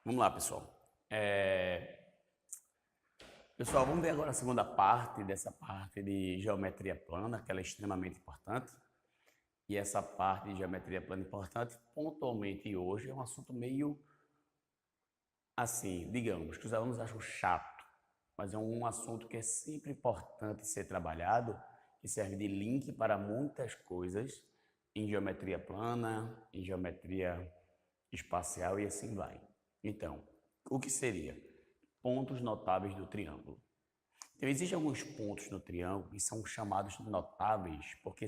Vamos lá, pessoal. Pessoal, vamos ver agora a segunda parte dessa parte de geometria plana, que ela é extremamente importante. E essa parte de geometria plana importante, pontualmente hoje, é um assunto meio assim, digamos, que os alunos acham chato, mas é um assunto que é sempre importante ser trabalhado, que serve de link para muitas coisas em geometria plana, em geometria espacial e assim vai. Então, o que seria? Pontos notáveis do triângulo. Então, existem alguns pontos no triângulo que são chamados notáveis porque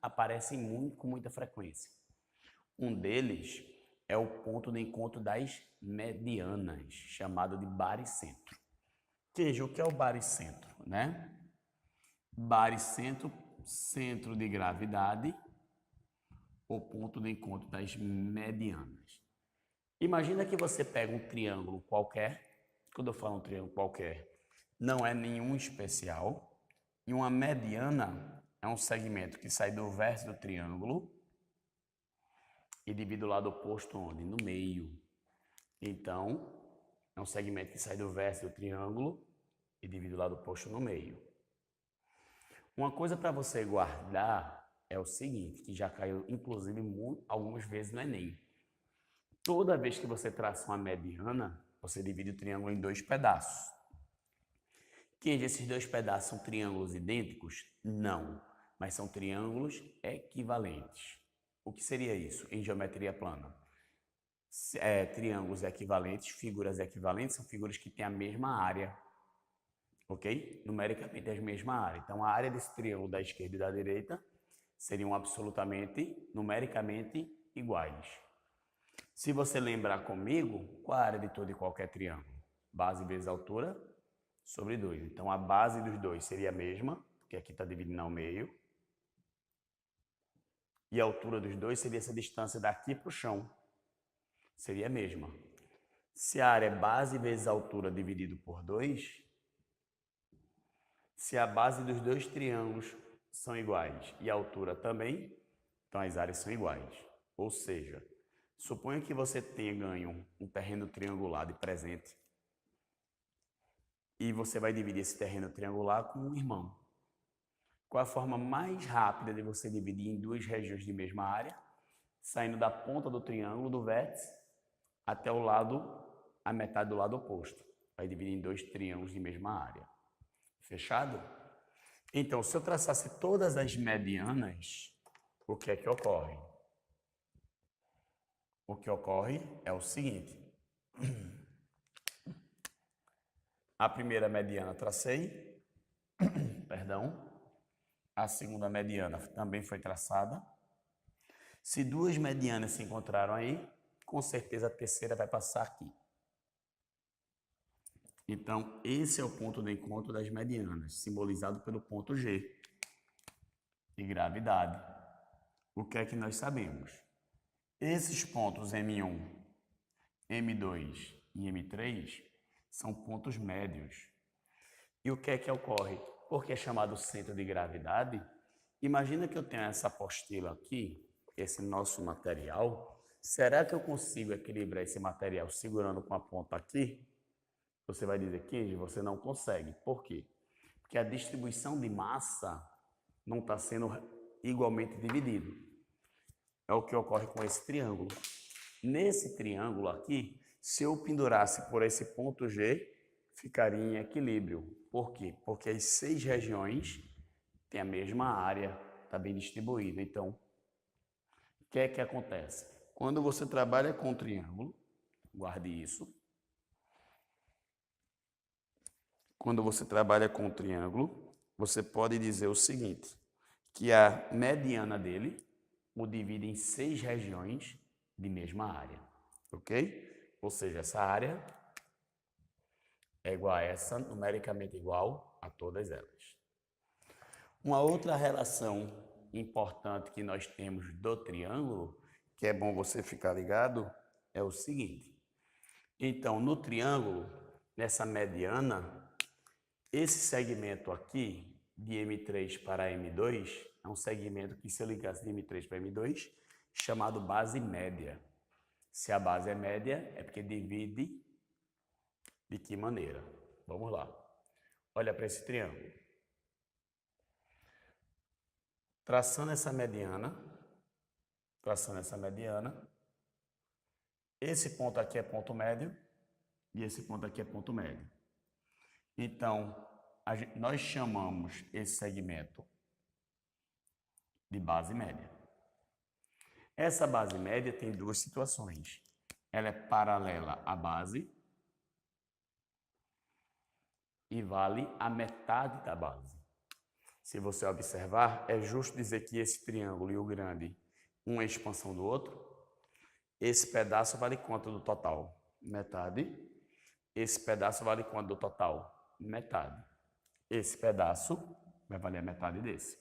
aparecem muito com muita frequência. Um deles é o ponto de encontro das medianas, chamado de baricentro. Veja, o que é o baricentro, né? Baricentro, centro de gravidade, o ponto de encontro das medianas. Imagina que você pega um triângulo qualquer, quando eu falo um triângulo qualquer, não é nenhum especial, e uma mediana é um segmento que sai do vértice do triângulo e divide o lado oposto onde? No meio. Então, é um segmento que sai do vértice do triângulo e divide o lado oposto no meio. Uma coisa para você guardar é o seguinte, que já caiu inclusive algumas vezes no Enem. Toda vez que você traça uma mediana, você divide o triângulo em dois pedaços. Que esses dois pedaços são triângulos idênticos? Não, mas são triângulos equivalentes. O que seria isso em geometria plana? Triângulos equivalentes, figuras equivalentes, são figuras que têm a mesma área, ok? Numericamente a mesma área. Então, a área desse triângulo da esquerda e da direita seriam absolutamente, numericamente iguais. Se você lembrar comigo, qual a área de todo e qualquer triângulo? Base vezes altura sobre 2. Então, a base dos dois seria a mesma, porque aqui está dividindo ao meio. E a altura dos dois seria essa distância daqui para o chão. Seria a mesma. Se a área é base vezes altura dividido por 2, se a base dos dois triângulos são iguais e a altura também, então as áreas são iguais. Ou seja, suponha que você tenha ganho um terreno triangular de presente e você vai dividir esse terreno triangular com um irmão. Qual a forma mais rápida de você dividir em duas regiões de mesma área? Saindo da ponta do triângulo, do vértice, até o lado, a metade do lado oposto. Vai dividir em dois triângulos de mesma área. Fechado? Então, se eu traçasse todas as medianas, o que é que ocorre? O que ocorre é o seguinte. A primeira mediana tracei, perdão. A segunda mediana também foi traçada. Se duas medianas se encontraram aí, com certeza a terceira vai passar aqui. Então, esse é o ponto de encontro das medianas, simbolizado pelo ponto G, de gravidade. O que é que nós sabemos? Esses pontos M1, M2 e M3 são pontos médios. E o que é que ocorre? Porque é chamado centro de gravidade. Imagina que eu tenho essa apostila aqui, esse nosso material. Será que eu consigo equilibrar esse material segurando com a ponta aqui? Você vai dizer, Kenji, você não consegue. Por quê? Porque a distribuição de massa não está sendo igualmente dividida. É o que ocorre com esse triângulo. Nesse triângulo aqui, se eu pendurasse por esse ponto G, ficaria em equilíbrio. Por quê? Porque as 6 regiões têm a mesma área, está bem distribuída. Então, o que é que acontece? Quando você trabalha com triângulo, guarde isso. Quando você trabalha com triângulo, você pode dizer o seguinte, que a mediana dele o divide em 6 regiões de mesma área, ok? Ou seja, essa área é igual a essa, numericamente igual a todas elas. Uma outra relação importante que nós temos do triângulo, que é bom você ficar ligado, é o seguinte. Então, no triângulo, nessa mediana, esse segmento aqui, de M3 para M2, é um segmento que, se eu ligasse de M3 para M2, chamado base média. Se a base é média, é porque divide de que maneira? Vamos lá. Olha para esse triângulo. Traçando essa mediana, esse ponto aqui é ponto médio e esse ponto aqui é ponto médio. Então, nós chamamos esse segmento de base média. Essa base média tem duas situações. Ela é paralela à base e vale a metade da base. Se você observar, é justo dizer que esse triângulo e o grande, um é expansão do outro. Esse pedaço vale quanto do total? Metade. Esse pedaço vale quanto do total? Metade. Esse pedaço vai valer a metade desse.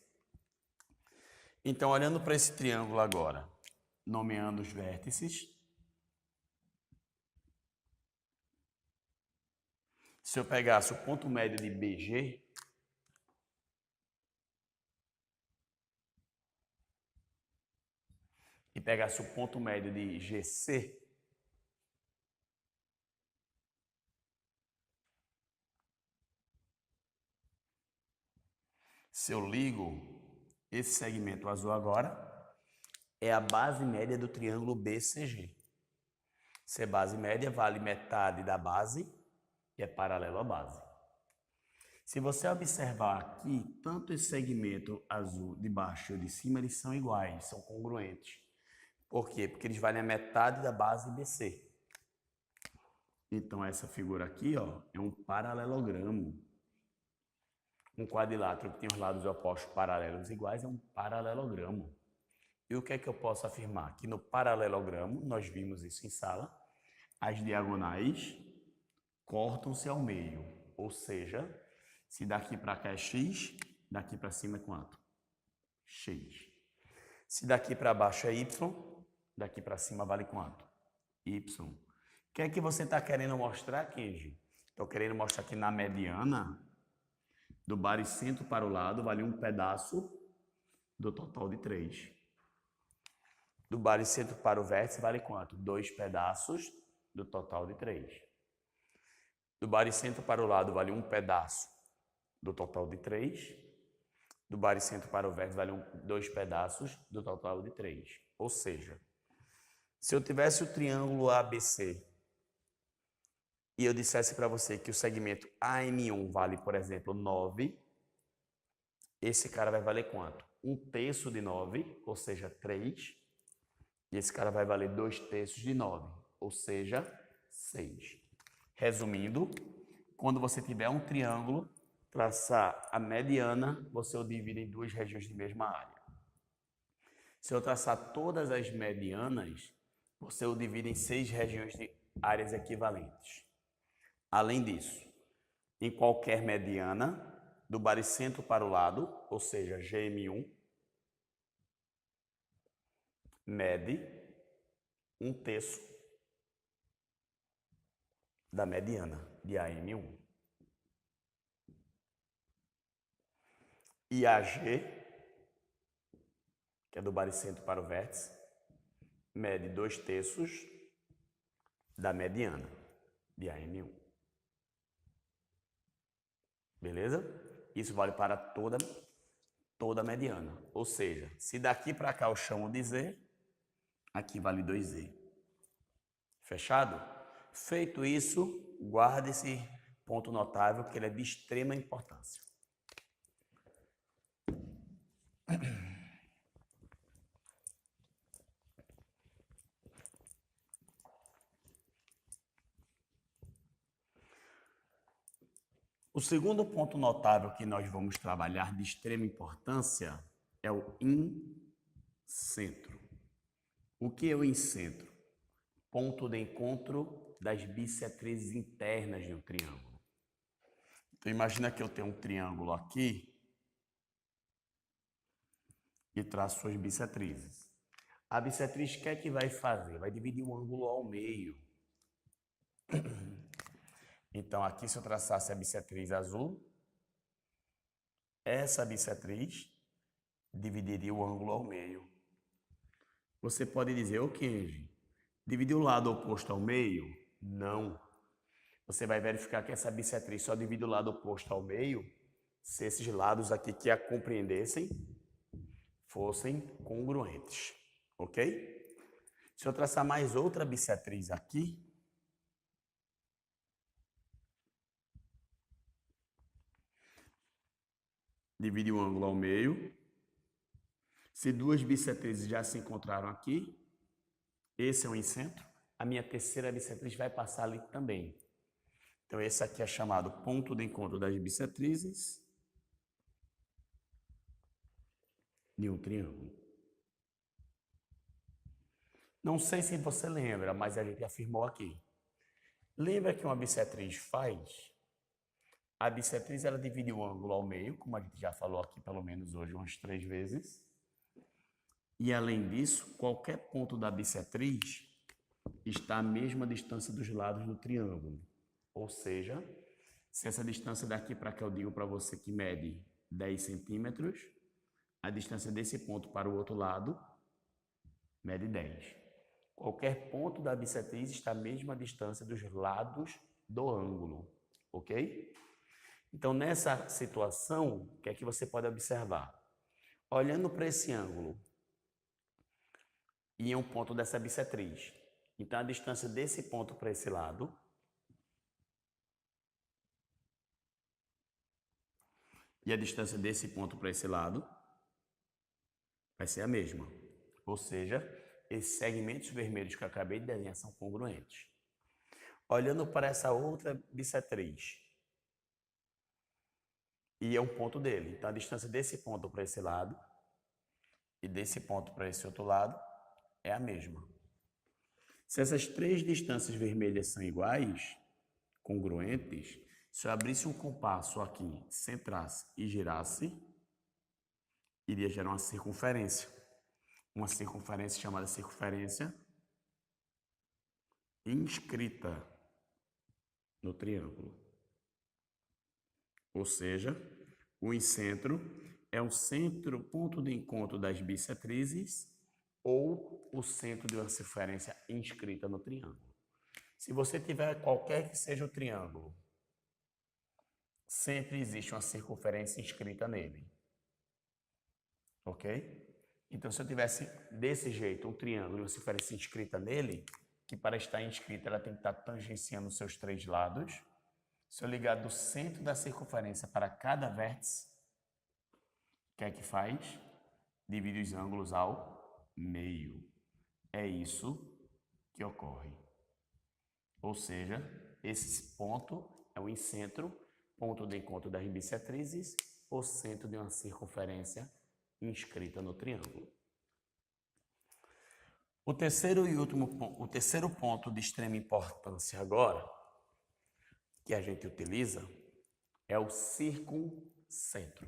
Então, olhando para esse triângulo agora, nomeando os vértices. Se eu pegasse o ponto médio de BG, e pegasse o ponto médio de GC, se eu ligo esse segmento azul agora, é a base média do triângulo BCG. Se é base média, vale metade da base e é paralelo à base. Se você observar aqui, tanto esse segmento azul de baixo e o de cima, eles são iguais, são congruentes. Por quê? Porque eles valem a metade da base BC. Então, essa figura aqui, ó, é um paralelogramo. Um quadrilátero que tem os lados opostos paralelos iguais é um paralelogramo. E o que é que eu posso afirmar? Que no paralelogramo, nós vimos isso em sala, as diagonais cortam-se ao meio. Ou seja, se daqui para cá é x, daqui para cima é quanto? X. Se daqui para baixo é y, daqui para cima vale quanto? Y. O que é que você está querendo mostrar, Kenji? Estou querendo mostrar que na mediana, do baricentro para o lado, vale um pedaço do total de 3. Do baricentro para o vértice vale quanto? 2 pedaços do total de 3. Do baricentro para o lado vale um pedaço do total de 3. Do baricentro para o vértice vale 2 pedaços do total de 3. Ou seja, se eu tivesse o triângulo ABC e eu dissesse para você que o segmento AM1 vale, por exemplo, 9, esse cara vai valer quanto? 1/3 de 9, ou seja, 3. E esse cara vai valer 2/3 de 9, ou seja, 6. Resumindo, quando você tiver um triângulo, traçar a mediana, você o divide em duas regiões de mesma área. Se eu traçar todas as medianas, você o divide em 6 regiões de áreas equivalentes. Além disso, em qualquer mediana, do baricentro para o lado, ou seja, GM1, mede 1/3 da mediana de AM1. E AG, que é do baricentro para o vértice, mede 2/3 da mediana de AM1. Beleza? Isso vale para toda a mediana. Ou seja, se daqui para cá eu chamo de Z, aqui vale 2Z. Fechado? Feito isso, guarde esse ponto notável, que ele é de extrema importância. O segundo ponto notável que nós vamos trabalhar de extrema importância é o incentro. O que é o incentro? Ponto de encontro das bissetrizes internas de um triângulo. Então, imagina que eu tenho um triângulo aqui e traço suas bissetrizes. A bissetriz, o que é que vai fazer? Vai dividir o ângulo ao meio. Então, aqui, se eu traçasse a bissetriz azul, essa bissetriz dividiria o ângulo ao meio. Você pode dizer, ô Kenji, Dividir o lado oposto ao meio? Não. Você vai verificar que essa bissetriz só divide o lado oposto ao meio se esses lados aqui que a compreendessem fossem congruentes, ok? Se eu traçar mais outra bissetriz aqui, divide o ângulo ao meio. Se duas bissetrizes já se encontraram aqui, esse é o incentro, a minha terceira bissetriz vai passar ali também. Então, esse aqui é chamado ponto de encontro das bissetrizes de um triângulo. Não sei se você lembra, mas a gente afirmou aqui. Lembra que uma bissetriz faz? A bissetriz, ela divide o ângulo ao meio, como a gente já falou aqui pelo menos hoje umas 3 vezes. E além disso, qualquer ponto da bissetriz está à mesma distância dos lados do triângulo. Ou seja, se essa distância daqui para cá eu digo para você que mede 10 centímetros, a distância desse ponto para o outro lado mede 10. Qualquer ponto da bissetriz está à mesma distância dos lados do ângulo, ok? Então, nessa situação, o que é que você pode observar? Olhando para esse ângulo, e é um ponto dessa bissetriz. Então, a distância desse ponto para esse lado e a distância desse ponto para esse lado vai ser a mesma. Ou seja, esses segmentos vermelhos que eu acabei de desenhar são congruentes. Olhando para essa outra bissetriz, e é um ponto dele. Então, a distância desse ponto para esse lado e desse ponto para esse outro lado é a mesma. Se essas 3 distâncias vermelhas são iguais, congruentes, se eu abrisse um compasso aqui, centrasse e girasse, iria gerar uma circunferência. Uma circunferência chamada circunferência inscrita no triângulo. Ou seja, o incentro é o centro, ponto de encontro das bissetrizes ou o centro de uma circunferência inscrita no triângulo. Se você tiver qualquer que seja o triângulo, sempre existe uma circunferência inscrita nele. Ok? Então, se eu tivesse desse jeito um triângulo e uma circunferência inscrita nele, que para estar inscrita ela tem que estar tangenciando os seus 3 lados, se eu ligar do centro da circunferência para cada vértice, o que é que faz? Divide os ângulos ao meio. É isso que ocorre. Ou seja, esse ponto é o incentro, ponto de encontro das bissetrizes, o centro de uma circunferência inscrita no triângulo. O terceiro ponto de extrema importância agora, que a gente utiliza, é o circuncentro.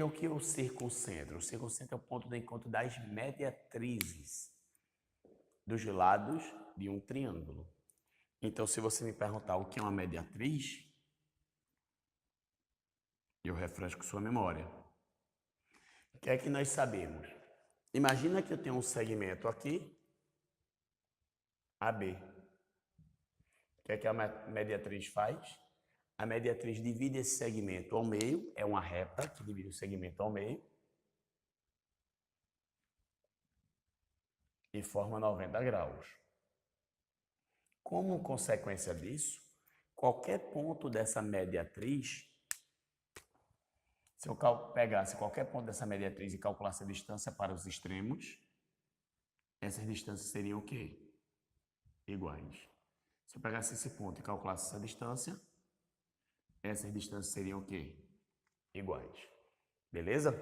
O que é o circuncentro? O circuncentro é o ponto de encontro das mediatrizes dos lados de um triângulo. Então, se você me perguntar o que é uma mediatriz, eu refresco sua memória. O que é que nós sabemos? Imagina que eu tenho um segmento aqui, AB. O que é que a mediatriz faz? A mediatriz divide esse segmento ao meio, é uma reta que divide o segmento ao meio, e forma 90 graus. Como consequência disso, qualquer ponto dessa mediatriz, se eu pegasse qualquer ponto dessa mediatriz e calculasse a distância para os extremos, essas distâncias seriam o quê? Iguais. Se eu pegasse esse ponto e calculasse essa distância, essas distâncias seriam o quê? Iguais. Beleza?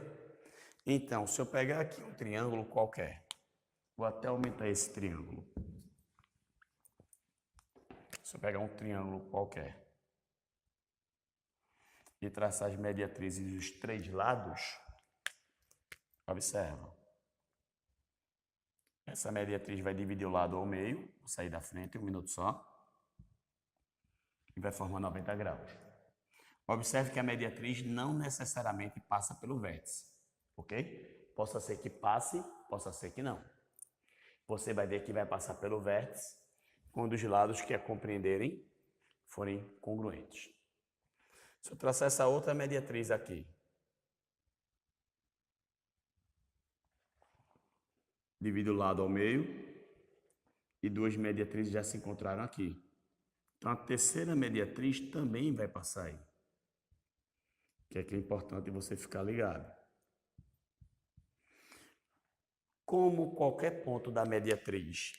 Então, se eu pegar aqui um triângulo qualquer, vou até aumentar esse triângulo. Se eu pegar um triângulo qualquer e traçar as mediatrizes dos 3 lados, observa. Essa mediatriz vai dividir o lado ao meio, vou sair da frente, 1 minuto só. e vai formar 90 graus. Observe que a mediatriz não necessariamente passa pelo vértice, ok? Possa ser que passe, possa ser que não. Você vai ver que vai passar pelo vértice quando os lados que a compreenderem forem congruentes. Se eu trouxer essa outra mediatriz aqui, divido o lado ao meio e duas mediatrizes já se encontraram aqui. Então, a terceira mediatriz também vai passar aí. Que é importante você ficar ligado. Como qualquer ponto da mediatriz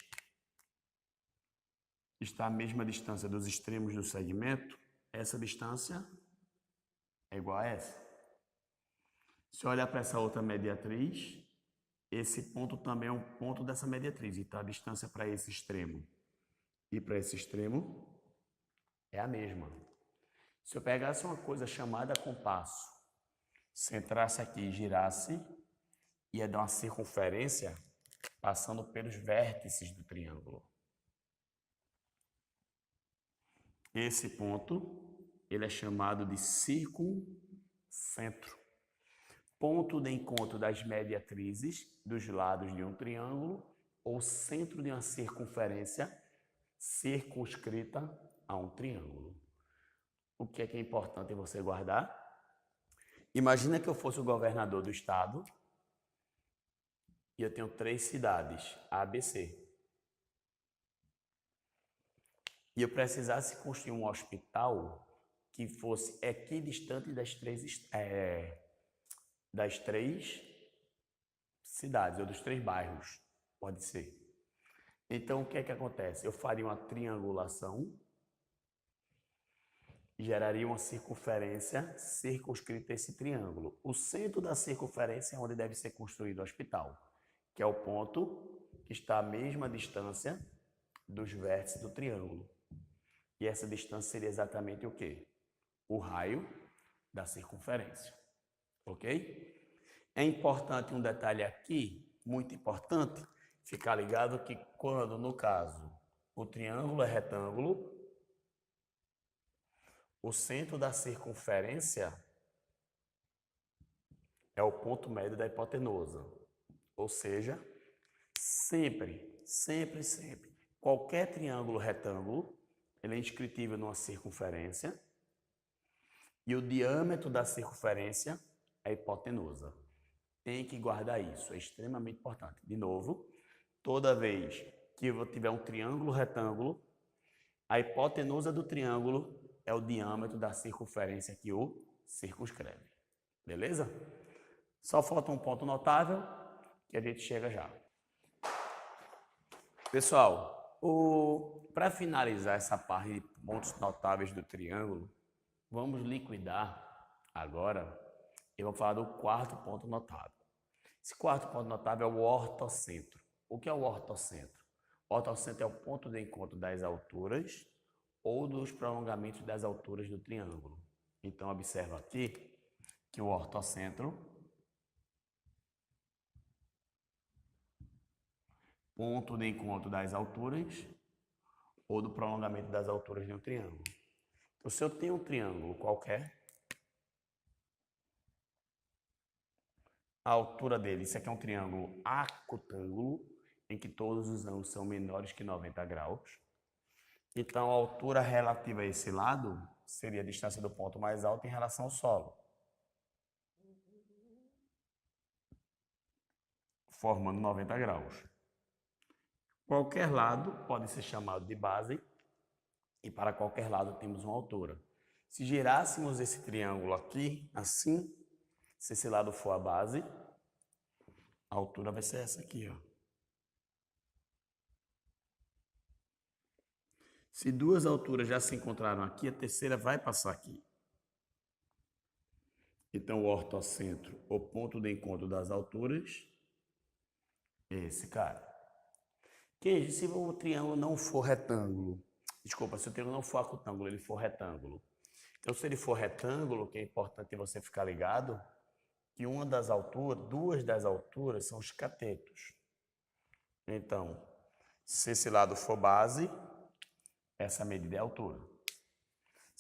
está à mesma distância dos extremos do segmento, essa distância é igual a essa. Se eu olhar para essa outra mediatriz, esse ponto também é um ponto dessa mediatriz. Então, a distância para esse extremo e para esse extremo é a mesma. Se eu pegasse uma coisa chamada compasso, centrasse aqui e girasse, ia dar uma circunferência passando pelos vértices do triângulo. Esse ponto, ele é chamado de circuncentro. Ponto de encontro das mediatrizes dos lados de um triângulo ou centro de uma circunferência circunscrita a um triângulo. O que é importante você guardar? Imagina que eu fosse o governador do estado e eu tenho 3 cidades, A, B, C. E eu precisasse construir um hospital que fosse equidistante das três cidades, ou dos 3 bairros, pode ser. Então, o que é que acontece? Eu faria uma triangulação, geraria uma circunferência circunscrita a esse triângulo. O centro da circunferência é onde deve ser construído o hospital, que é o ponto que está à mesma distância dos vértices do triângulo. E essa distância seria exatamente o quê? O raio da circunferência. Ok? É importante um detalhe aqui, muito importante, ficar ligado que quando, no caso, o triângulo é retângulo, o centro da circunferência é o ponto médio da hipotenusa. Ou seja, sempre, qualquer triângulo retângulo, ele é inscritível numa circunferência e o diâmetro da circunferência é a hipotenusa. Tem que guardar isso, é extremamente importante. De novo, toda vez que eu tiver um triângulo retângulo, a hipotenusa do triângulo é o diâmetro da circunferência que o circunscreve. Beleza? Só falta um ponto notável que a gente chega já. Pessoal, para finalizar essa parte de pontos notáveis do triângulo, vamos liquidar agora e vamos falar do quarto ponto notável. Esse quarto ponto notável é o ortocentro. O que é o ortocentro? O ortocentro é o ponto de encontro das alturas ou dos prolongamentos das alturas do triângulo. Então, observa aqui que o ortocentro, ponto de encontro das alturas ou do prolongamento das alturas de um triângulo. Então, se eu tenho um triângulo qualquer, a altura dele, isso aqui é um triângulo acutângulo, em que todos os ângulos são menores que 90 graus. Então, a altura relativa a esse lado seria a distância do ponto mais alto em relação ao solo, formando 90 graus. Qualquer lado pode ser chamado de base e para qualquer lado temos uma altura. Se girássemos esse triângulo aqui, assim, se esse lado for a base, a altura vai ser essa aqui, ó. Se duas alturas já se encontraram aqui, a terceira vai passar aqui. Então, o ortocentro, o ponto de encontro das alturas, é esse cara. Que se o triângulo não for retângulo, desculpa, se o triângulo não for acutângulo, ele for retângulo. Então, se ele for retângulo, que é importante você ficar ligado, que uma das alturas, duas das alturas são os catetos. Então, se esse lado for base, essa medida é a altura.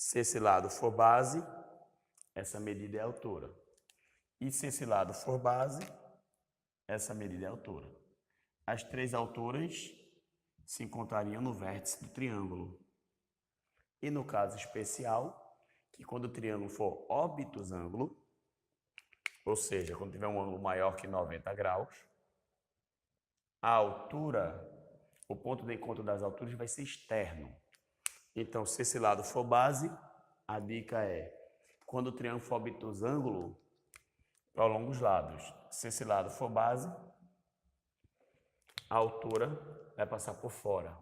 Se esse lado for base, essa medida é a altura. E se esse lado for base, essa medida é a altura. As três alturas se encontrariam no vértice do triângulo. E no caso especial, que quando o triângulo for obtusângulo, ou seja, quando tiver um ângulo maior que 90 graus, a altura, o ponto de encontro das alturas vai ser externo. Então, se esse lado for base, a dica é, quando o triângulo for obtusângulo, prolonga os lados. Se esse lado for base, a altura vai passar por fora.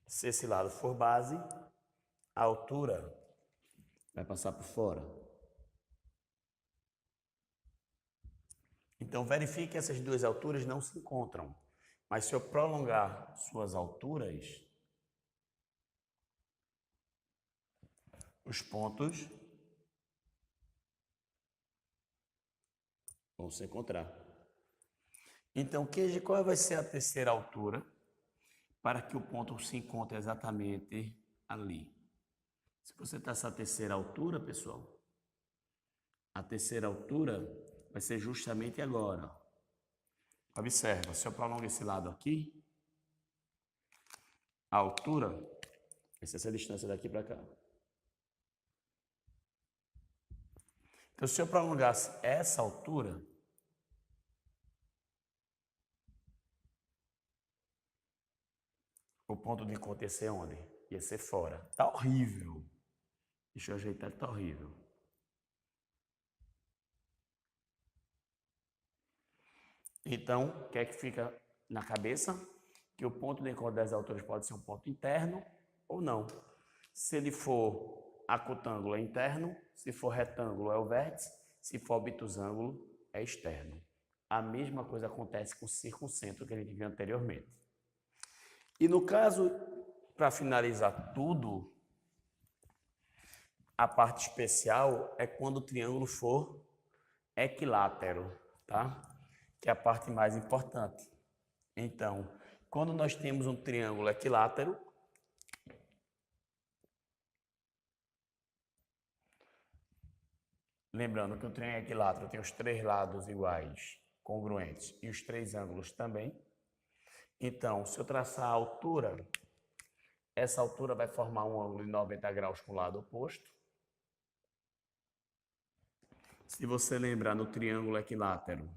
Se esse lado for base, a altura vai passar por fora. Então, verifique que essas duas alturas não se encontram. Mas se eu prolongar suas alturas, os pontos vão se encontrar. Então, qual vai ser a terceira altura para que o ponto se encontre exatamente ali? Se você está essa terceira altura, pessoal, a terceira altura vai ser justamente agora. Observa, se eu prolongo esse lado aqui, a altura vai ser essa distância daqui para cá. Então, se eu prolongasse essa altura, o ponto de encontro ia ser onde? Ia ser fora. Tá horrível. Deixa eu ajeitar que tá horrível. Então, o que é que fica na cabeça? Que o ponto de encontro das alturas pode ser um ponto interno ou não. Se ele for acutângulo, é interno. Se for retângulo, é o vértice. Se for obtusângulo, é externo. A mesma coisa acontece com o circuncentro que a gente viu anteriormente. E no caso, para finalizar tudo, a parte especial é quando o triângulo for equilátero, tá? Que é a parte mais importante. Então, quando nós temos um triângulo equilátero, lembrando que o triângulo equilátero tem os três lados iguais, congruentes, e os três ângulos também. Então, se eu traçar a altura, essa altura vai formar um ângulo de 90 graus com o lado oposto. Se você lembrar no triângulo equilátero,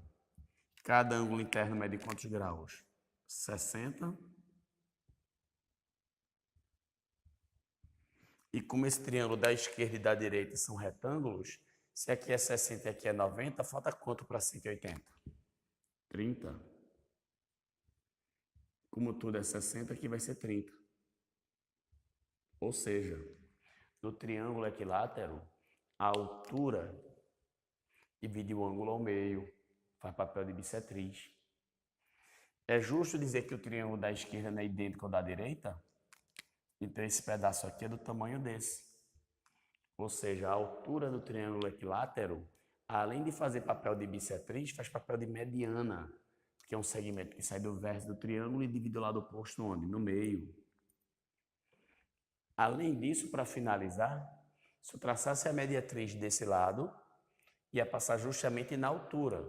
cada ângulo interno mede quantos graus? 60. E como esse triângulo da esquerda e da direita são retângulos, se aqui é 60 e aqui é 90, falta quanto para 180? 30. Como tudo é 60, aqui vai ser 30. Ou seja, no triângulo equilátero, a altura divide o ângulo ao meio, faz papel de bissetriz. É justo dizer que o triângulo da esquerda não é idêntico ao da direita? Então, esse pedaço aqui é do tamanho desse. Ou seja, a altura do triângulo equilátero, além de fazer papel de bissetriz, faz papel de mediana, que é um segmento que sai do vértice do triângulo e divide o lado oposto onde? No meio. Além disso, para finalizar, se eu traçasse a mediatriz desse lado, ia passar justamente na altura,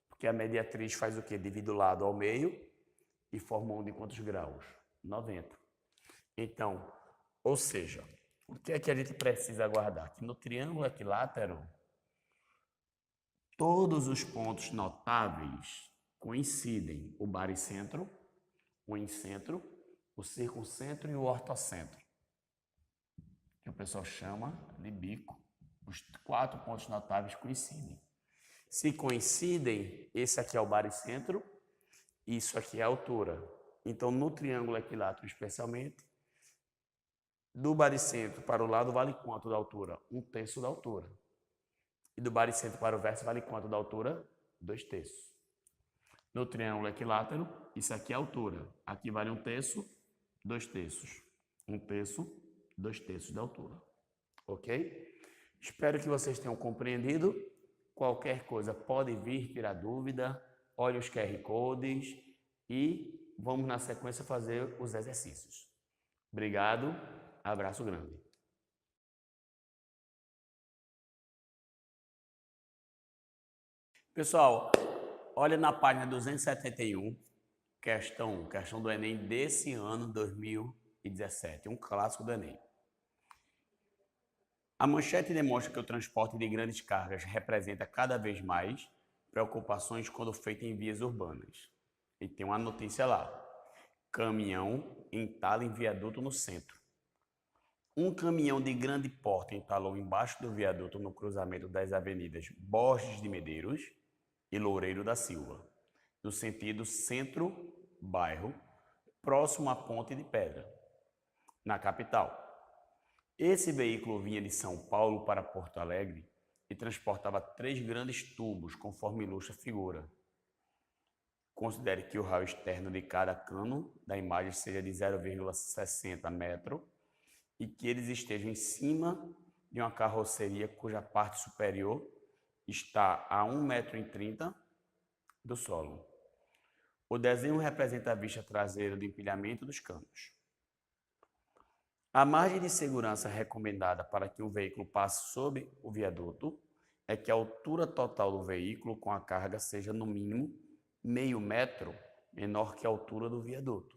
porque a mediatriz faz o quê? Divide o lado ao meio e forma um de quantos graus? 90. Então, ou seja, o que é que a gente precisa guardar? Que no triângulo equilátero, todos os pontos notáveis coincidem: o baricentro, o incentro, o circuncentro e o ortocentro, que o pessoal chama de bico. Os 4 pontos notáveis coincidem. Se coincidem, esse aqui é o baricentro, isso aqui é a altura. Então, no triângulo equilátero especialmente, do baricentro para o lado vale quanto da altura? 1/3 da altura. E do baricentro para o vértice vale quanto da altura? 2/3. No triângulo equilátero, isso aqui é a altura. Aqui vale 1/3, 2/3. 1/3, 2/3 da altura. Ok? Espero que vocês tenham compreendido. Qualquer coisa pode vir tirar dúvida. Olhe os QR Codes e vamos na sequência fazer os exercícios. Obrigado, abraço grande. Pessoal, olha na página 271, questão do Enem desse ano, 2017, um clássico do Enem. A manchete demonstra que o transporte de grandes cargas representa cada vez mais preocupações quando feito em vias urbanas. E tem uma notícia lá: caminhão entala em viaduto no centro. Um caminhão de grande porte entalou embaixo do viaduto no cruzamento das avenidas Borges de Medeiros e Loureiro da Silva, no sentido centro-bairro, próximo à Ponte de Pedra, na capital. Esse veículo vinha de São Paulo para Porto Alegre e transportava 3 grandes tubos, conforme ilustra a figura. Considere que o raio externo de cada cano da imagem seja de 0,60 metro e que eles estejam em cima de uma carroceria cuja parte superior está a 1,30 m do solo. O desenho representa a vista traseira do empilhamento dos canos. A margem de segurança recomendada para que o veículo passe sob o viaduto é que a altura total do veículo com a carga seja no mínimo meio metro menor que a altura do viaduto.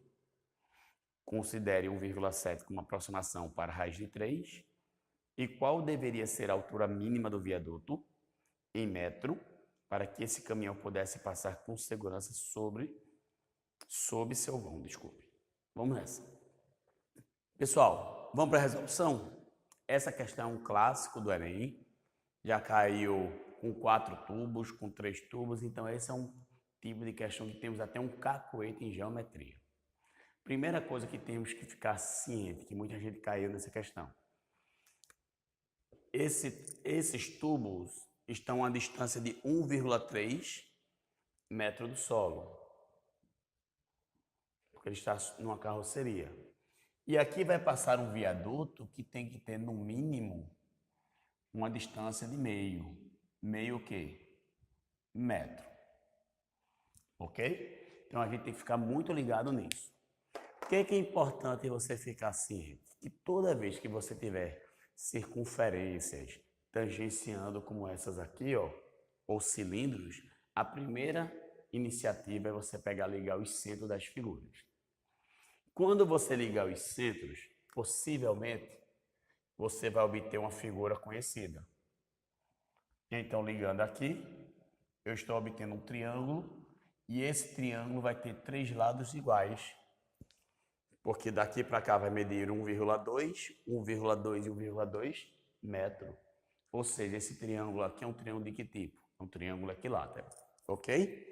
Considere 1,7 como aproximação para a raiz de 3. E qual deveria ser a altura mínima do viaduto em metro para que esse caminhão pudesse passar com segurança sob seu vão, desculpe. Vamos nessa. Pessoal, vamos para a resolução? Essa questão é um clássico do Enem, já caiu com 4 tubos, com 3 tubos, então esse é um tipo de questão que temos até um cacoete em geometria. Primeira coisa que temos que ficar ciente, que muita gente caiu nessa questão. Esses tubos estão a distância de 1,3 metro do solo, porque ele está numa carroceria. E aqui vai passar um viaduto que tem que ter no mínimo uma distância de meio o quê? Metro. Ok? Então a gente tem que ficar muito ligado nisso. O que é importante você ficar ciente? Que toda vez que você tiver circunferências tangenciando como essas aqui, ó, ou cilindros, a primeira iniciativa é você pegar e ligar os centros das figuras. Quando você ligar os centros, possivelmente você vai obter uma figura conhecida. Então, ligando aqui, eu estou obtendo um triângulo e esse triângulo vai ter 3 lados iguais, porque daqui para cá vai medir 1,2, 1,2 e 1,2 metro. Ou seja, esse triângulo aqui é um triângulo de que tipo? É um triângulo equilátero, ok?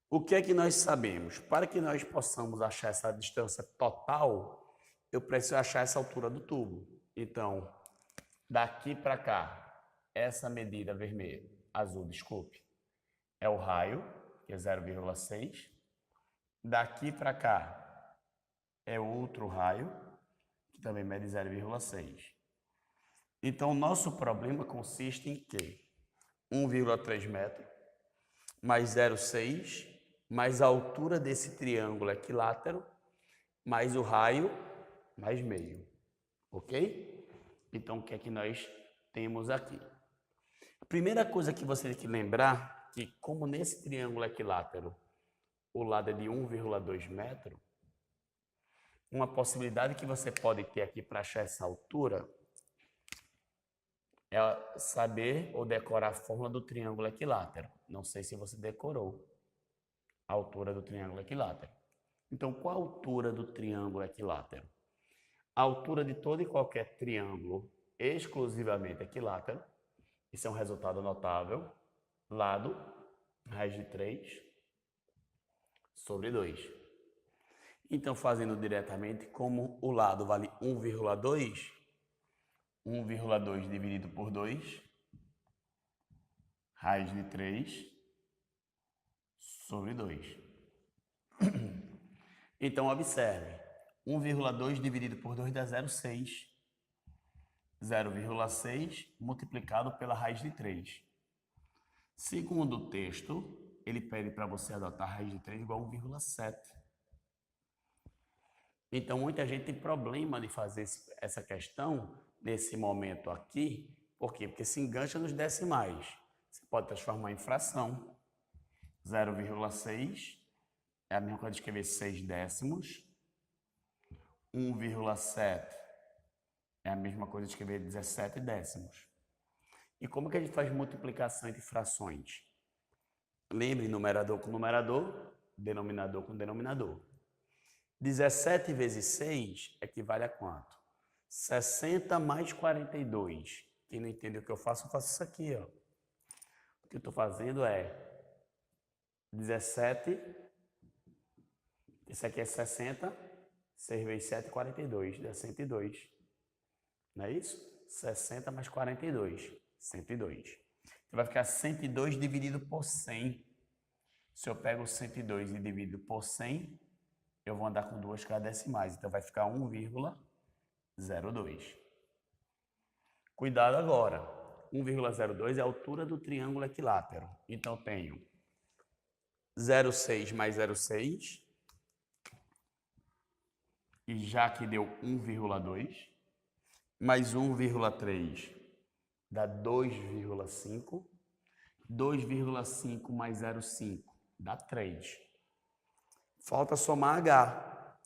O que é que nós sabemos? Para que nós possamos achar essa distância total, eu preciso achar essa altura do tubo. Então, daqui para cá, essa medida vermelha, azul, desculpe, é o raio, que é 0,6. Daqui para cá é outro raio, que também mede 0,6. Então, o nosso problema consiste em quê? 1,3 metro mais 0,6 mais a altura desse triângulo equilátero mais o raio mais meio, ok? Então, o que é que nós temos aqui? A primeira coisa que você tem que lembrar que, como nesse triângulo equilátero o lado é de 1,2 metro, uma possibilidade que você pode ter aqui para achar essa altura é saber ou decorar a fórmula do triângulo equilátero. Não sei se você decorou a altura do triângulo equilátero. Então, qual a altura do triângulo equilátero? A altura de todo e qualquer triângulo exclusivamente equilátero, isso é um resultado notável, lado, raiz de 3 sobre 2. Então, fazendo diretamente, como o lado vale 1,2, 1,2 dividido por 2, raiz de 3 sobre 2. Então, observe, 1,2 dividido por 2 dá 0,6. 0,6 multiplicado pela raiz de 3. Segundo o texto, ele pede para você adotar a raiz de 3 igual a 1,7. Então, muita gente tem problema de fazer essa questão nesse momento aqui. Por quê? Porque se engancha nos decimais. Você pode transformar em fração. 0,6 é a mesma coisa de escrever 6 décimos. 1,7 é a mesma coisa de escrever 17 décimos. E como que a gente faz multiplicação entre frações? Lembre, numerador com numerador, denominador com denominador. 17 vezes 6 equivale a quanto? 60 mais 42. Quem não entende o que eu faço isso aqui, ó. O que eu estou fazendo é 17, esse aqui é 60, 6 vezes 7, 42, dá 102. Não é isso? 60 mais 42, 102. Então vai ficar 102 dividido por 100. Se eu pego 102 e divido por 100, eu vou andar com duas decimais, então vai ficar 1,02. Cuidado agora, 1,02 é a altura do triângulo equilátero. Então tenho 0,6 mais 0,6, e já que deu 1,2, mais 1,3 dá 2,5, 2,5 mais 0,5 dá 3. Falta somar H.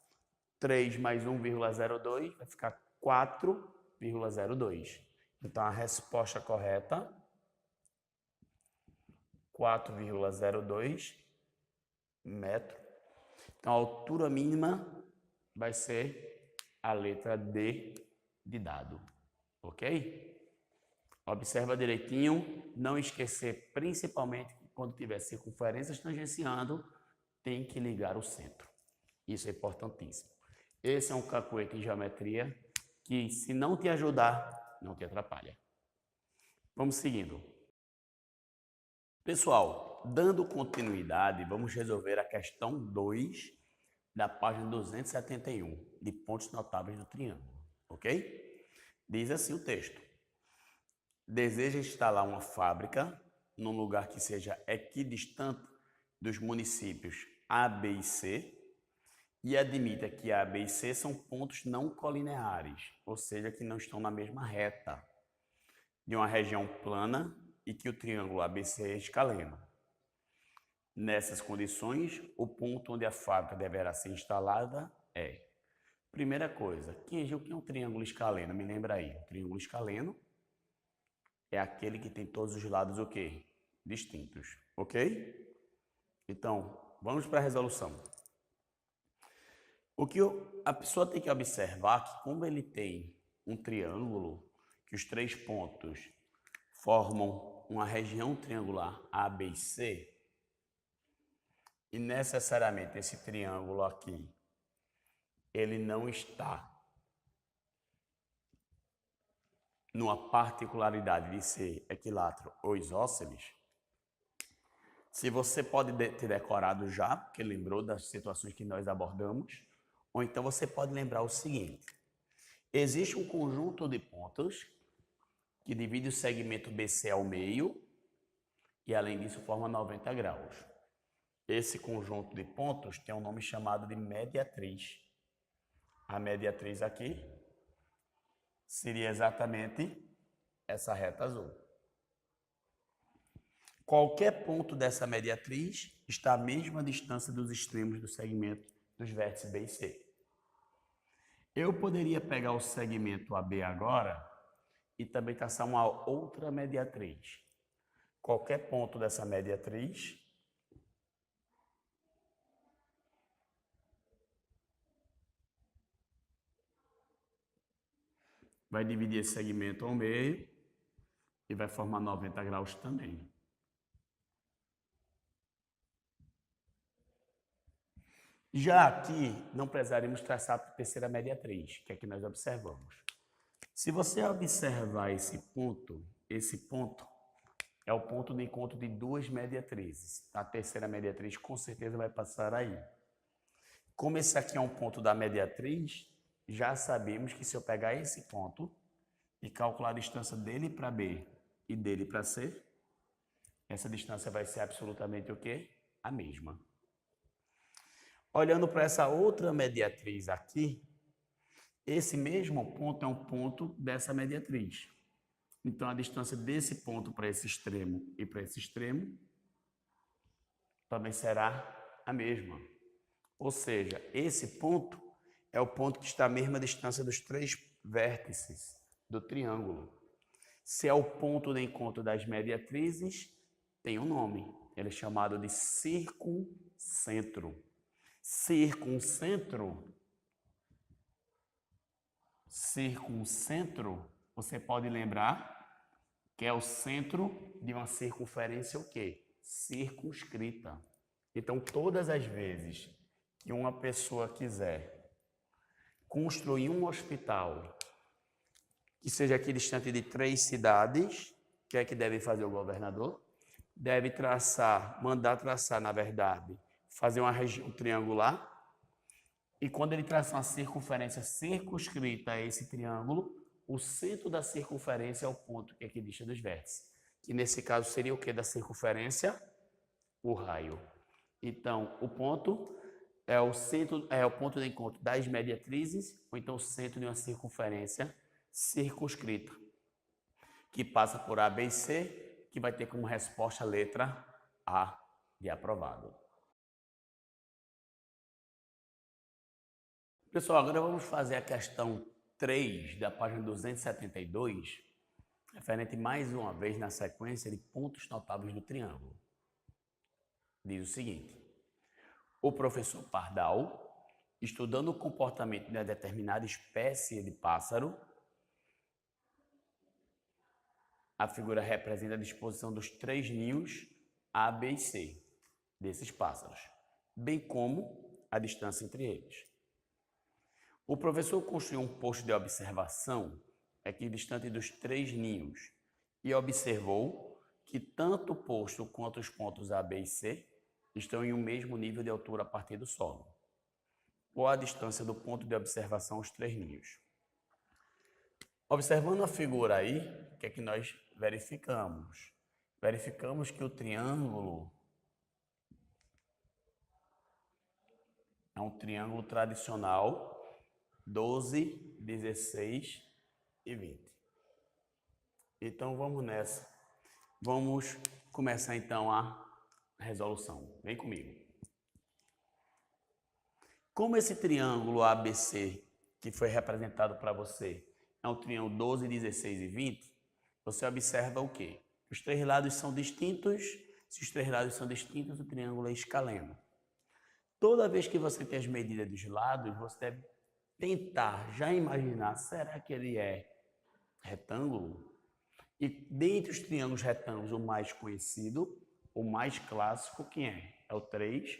3 mais 1,02 vai ficar 4,02. Então, a resposta correta, 4,02 metro. Então, a altura mínima vai ser a letra D de dado. Ok? Observa direitinho. Não esquecer, principalmente, que quando tiver circunferências tangenciando, tem que ligar o centro. Isso é importantíssimo. Esse é um cacuete em geometria que, se não te ajudar, não te atrapalha. Vamos seguindo. Pessoal, dando continuidade, vamos resolver a questão 2 da página 271, de pontos notáveis do triângulo. Ok? Diz assim o texto. Deseja instalar uma fábrica num lugar que seja equidistante dos municípios A, B e C, e admita que A, B e C são pontos não colineares, ou seja, que não estão na mesma reta de uma região plana e que o triângulo ABC é escaleno. Nessas condições, o ponto onde a fábrica deverá ser instalada é... Primeira coisa, que é um triângulo escaleno? Me lembra aí, o triângulo escaleno é aquele que tem todos os lados o quê? Distintos, ok? Então, vamos para a resolução. O que a pessoa tem que observar é que, como ele tem um triângulo, que os três pontos formam uma região triangular A, B e C, e necessariamente esse triângulo aqui, ele não está numa particularidade de ser equilátero ou isósceles. Se você pode ter decorado já, porque lembrou das situações que nós abordamos, ou então você pode lembrar o seguinte. Existe um conjunto de pontos que divide o segmento BC ao meio e, além disso, forma 90 graus. Esse conjunto de pontos tem um nome chamado de mediatriz. A mediatriz aqui seria exatamente essa reta azul. Qualquer ponto dessa mediatriz está à mesma distância dos extremos do segmento dos vértices B e C. Eu poderia pegar o segmento AB agora e também traçar uma outra mediatriz. Qualquer ponto dessa mediatriz vai dividir esse segmento ao meio e vai formar 90 graus também. Já aqui, não precisaremos traçar a terceira mediatriz, que é que nós observamos. Se você observar esse ponto é o ponto de encontro de duas mediatrizes. A terceira mediatriz com certeza vai passar aí. Como esse aqui é um ponto da mediatriz, já sabemos que se eu pegar esse ponto e calcular a distância dele para B e dele para C, essa distância vai ser absolutamente o quê? A mesma. Olhando para essa outra mediatriz aqui, esse mesmo ponto é um ponto dessa mediatriz. Então, a distância desse ponto para esse extremo e para esse extremo também será a mesma. Ou seja, esse ponto é o ponto que está à mesma distância dos três vértices do triângulo. Se é o ponto de encontro das mediatrizes, tem um nome. Ele é chamado de circuncentro. Circuncentro, você pode lembrar que é o centro de uma circunferência o quê? Circunscrita. Então, todas as vezes que uma pessoa quiser construir um hospital que seja aqui distante de 3 cidades, o que é que deve fazer o governador? Deve mandar traçar, na verdade, fazer uma região triangular, e quando ele traça uma circunferência circunscrita a esse triângulo, o centro da circunferência é o ponto que equidista dos vértices, que nesse caso seria o que da circunferência? O raio. Então, o ponto é o ponto de encontro das mediatrizes, ou então o centro de uma circunferência circunscrita, que passa por A, B e C, que vai ter como resposta a letra A de aprovado. Pessoal, agora vamos fazer a questão 3 da página 272, referente mais uma vez na sequência de pontos notáveis do triângulo. Diz o seguinte: o professor Pardal, estudando o comportamento de uma determinada espécie de pássaro, a figura representa a disposição dos 3 ninhos A, B e C desses pássaros, bem como a distância entre eles. O professor construiu um posto de observação equidistante dos 3 ninhos e observou que tanto o posto quanto os pontos A, B e C estão em um mesmo nível de altura a partir do solo. Qual a distância do ponto de observação aos 3 ninhos? Observando a figura aí, o que é que nós verificamos? Verificamos que o triângulo é um triângulo tradicional 12, 16 e 20. Então vamos nessa. Vamos começar então a resolução. Vem comigo. Como esse triângulo ABC que foi representado para você é um triângulo 12, 16 e 20, você observa o quê? Os 3 lados são distintos. Se os 3 lados são distintos, o triângulo é escaleno. Toda vez que você tem as medidas dos lados, você deve tentar já imaginar, será que ele é retângulo? E dentre os triângulos retângulos, o mais conhecido, o mais clássico, quem é? É o 3,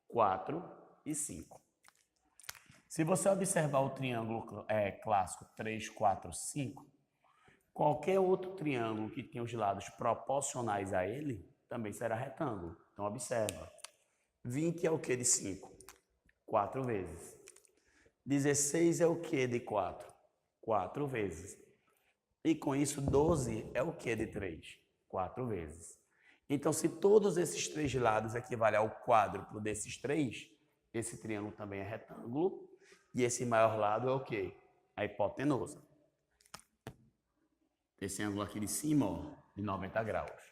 4 e 5. Se você observar o triângulo clássico 3, 4, 5, qualquer outro triângulo que tenha os lados proporcionais a ele, também será retângulo. Então, observa. 20 é o que de 5? 4 vezes. 16 é o que de 4? 4 vezes. E com isso, 12 é o que de 3? 4 vezes. Então, se todos esses 3 lados equivalem ao quádruplo desses 3, esse triângulo também é retângulo. E esse maior lado é o que? A hipotenusa. Esse ângulo aqui de cima, ó, de 90 graus.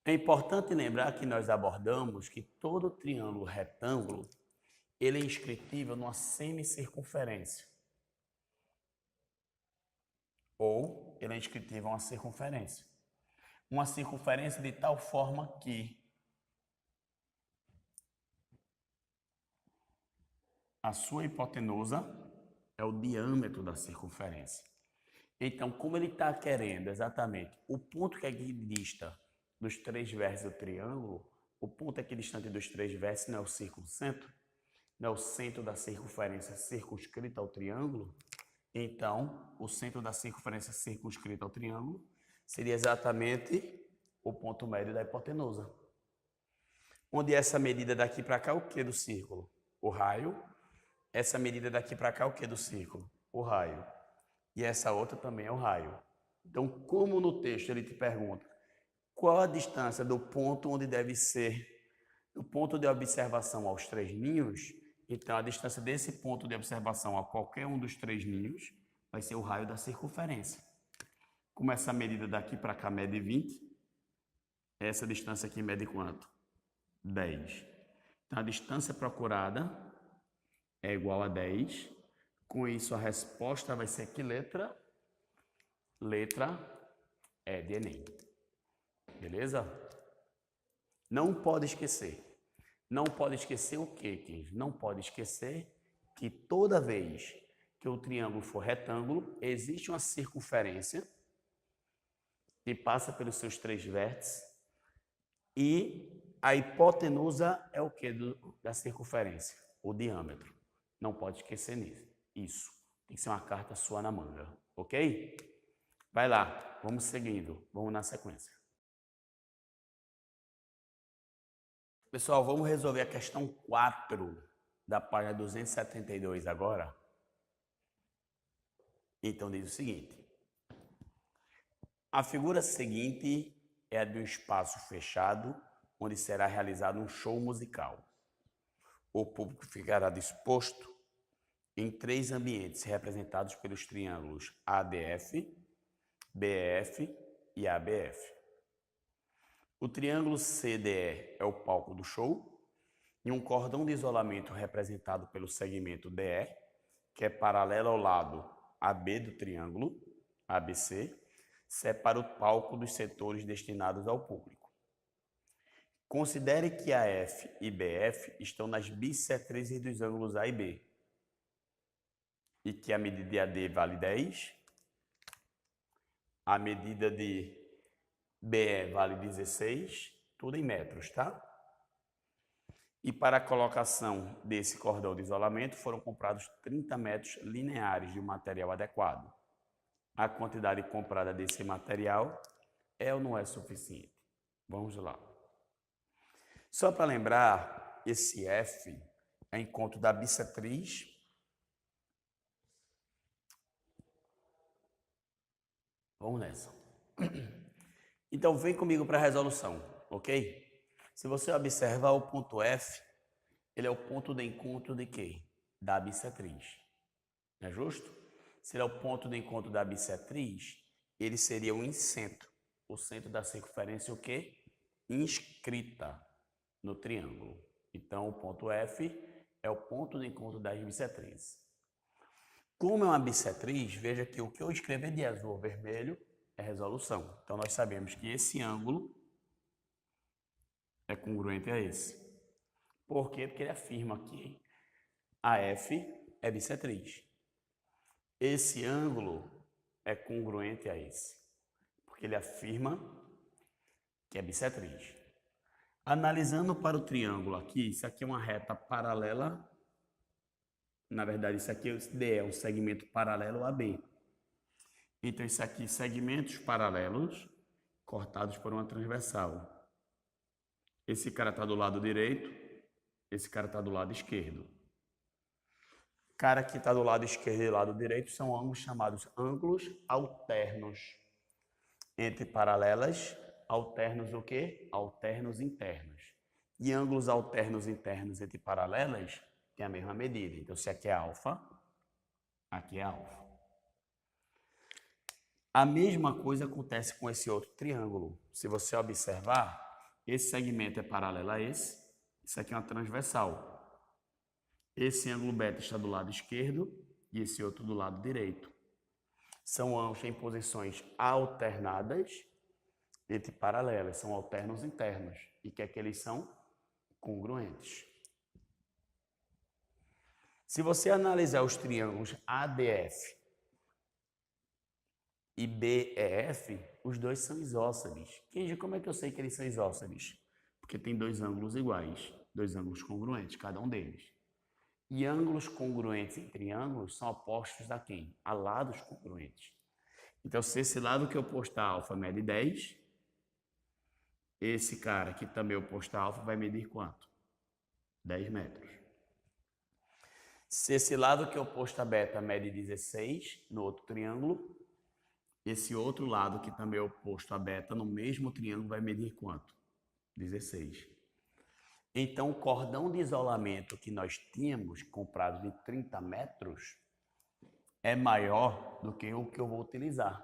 É importante lembrar que nós abordamos que todo triângulo retângulo ele é inscritível numa semicircunferência. Ou ele é inscritível a uma circunferência. Uma circunferência de tal forma que a sua hipotenusa é o diâmetro da circunferência. Então, como ele está querendo exatamente o ponto que é equidista dos 3 vértices do triângulo, o ponto equidistante dos 3 vértices não é o circuncentro, não é o centro da circunferência circunscrita ao triângulo, então o centro da circunferência circunscrita ao triângulo seria exatamente o ponto médio da hipotenusa. Onde essa medida daqui para cá é o que do círculo? O raio. Essa medida daqui para cá é o que do círculo? O raio. E essa outra também é o raio. Então, como no texto ele te pergunta qual a distância do ponto onde deve ser, do ponto de observação aos 3 ninhos, então a distância desse ponto de observação a qualquer um dos 3 ninhos vai ser o raio da circunferência. Como essa medida daqui para cá mede 20, essa distância aqui mede quanto? 10. Então, a distância procurada é igual a 10. Com isso, a resposta vai ser que letra? Letra E de Enem. Beleza? Não pode esquecer. Não pode esquecer o quê, Kenji? Não pode esquecer que toda vez que o triângulo for retângulo, existe uma circunferência que passa pelos seus 3 vértices e a hipotenusa é o que da circunferência? O diâmetro. Não pode esquecer nisso. Isso. Tem que ser uma carta sua na manga. Ok? Vai lá. Vamos seguindo. Vamos na sequência. Pessoal, vamos resolver a questão 4 da página 272 agora. Então, diz o seguinte. A figura seguinte é a de um espaço fechado, onde será realizado um show musical. O público ficará disposto em 3 ambientes representados pelos triângulos ADF, BEF e ABF. O triângulo CDE é o palco do show e um cordão de isolamento representado pelo segmento DE, que é paralelo ao lado AB do triângulo, ABC, separa o palco dos setores destinados ao público. Considere que AF e BF estão nas bissetrizes dos ângulos A e B e que a medida de AD vale 10, a medida de BE vale 16, tudo em metros, tá? E para a colocação desse cordão de isolamento foram comprados 30 metros lineares de um material adequado. A quantidade comprada desse material é ou não é suficiente? Vamos lá. Só para lembrar, esse F é encontro da bissetriz Vamos nessa. Então, vem comigo para a resolução, ok? Se você observar o ponto F, ele é o ponto de encontro de quê? Da bissetriz. Não é justo? Se ele é o ponto de encontro da bissetriz, ele seria o incentro. O centro da circunferência, o quê? Inscrita no triângulo. Então, o ponto F é o ponto de encontro das bissetrizes. Como é uma bissetriz, veja que o que eu escrever de azul ou vermelho é resolução. Então, nós sabemos que esse ângulo é congruente a esse. Por quê? Porque ele afirma que a F é bissetriz. Esse ângulo é congruente a esse, porque ele afirma que é bissetriz. Analisando para o triângulo aqui, isso aqui é uma reta paralela. Na verdade, isso aqui é um segmento paralelo a B. Então, isso aqui, segmentos paralelos cortados por uma transversal. Esse cara está do lado direito, esse cara está do lado esquerdo. O cara que está do lado esquerdo e do lado direito são ângulos chamados ângulos alternos. Entre paralelas, alternos o quê? Alternos internos. E ângulos alternos internos entre paralelas tem a mesma medida. Então, se aqui é alfa, aqui é alfa. A mesma coisa acontece com esse outro triângulo. Se você observar, esse segmento é paralelo a esse. Isso aqui é uma transversal. Esse ângulo beta está do lado esquerdo e esse outro do lado direito. São ângulos em posições alternadas entre paralelas. São alternos internos. E que é que eles são? Congruentes. Se você analisar os triângulos ADF e BEF, os dois são isósceles. Kenji, como é que eu sei que eles são isósceles? Porque tem 2 ângulos iguais, 2 ângulos congruentes, cada um deles. E ângulos congruentes em triângulos são opostos a quem? A lados congruentes. Então, se esse lado que é oposto a alfa mede 10, esse cara que também é oposto a alfa vai medir quanto? 10 metros. Se esse lado que é oposto a beta mede 16 no outro triângulo, esse outro lado que também é oposto a beta no mesmo triângulo vai medir quanto? 16. Então, o cordão de isolamento que nós tínhamos comprado de 30 metros é maior do que o que eu vou utilizar.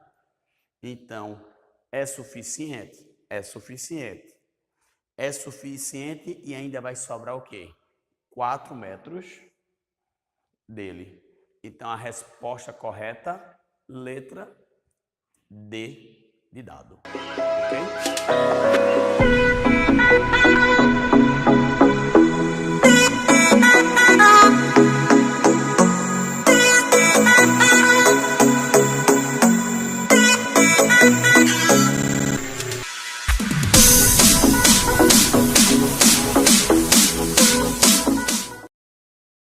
Então, é suficiente? É suficiente. É suficiente e ainda vai sobrar o quê? 4 metros dele. Então, a resposta correta, letra D de dado. Ok?